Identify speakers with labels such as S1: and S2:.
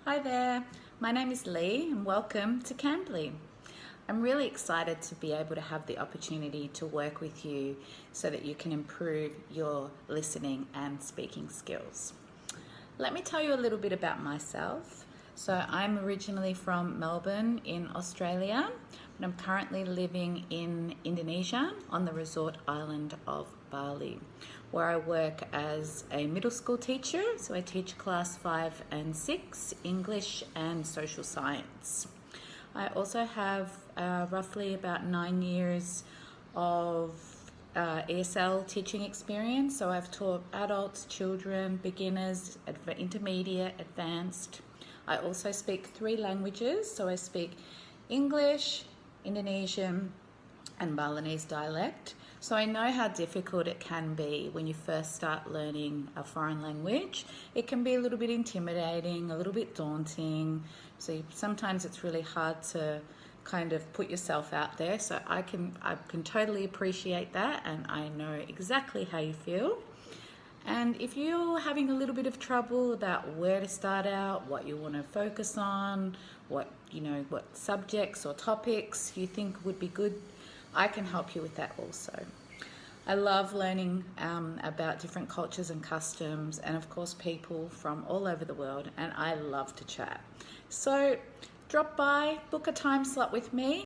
S1: Hi there, my name is Lee and welcome to Cambly. I'm really excited to be able to have the opportunity to work with you so that you can improve your listening and speaking skills. Let me tell you a little bit about myself. So I'm originally from Melbourne in Australia, but I'm currently living in Indonesia on the resort island of Bali, where I work as a middle school teacher. So I teach class 5 and 6, English and social science. I also have roughly about 9 years of ESL teaching experience. So I've taught adults, children, beginners, intermediate, advanced. I also speak 3 languages. So I speak English, Indonesian, and Balinese dialect. So I know how difficult it can be when you first start learning a foreign language. It can be a little bit intimidating, a little bit daunting. So sometimes it's really hard to kind of put yourself out there. So I can totally appreciate that, and I know exactly how you feel. And if you're having a little bit of trouble about where to start out, what you want to focus on, what subjects or topics you think would be good, I can help you with that also. I love learning about different cultures and customs, and of course people from all over the world, and I love to chat. So drop by, book a time slot with me.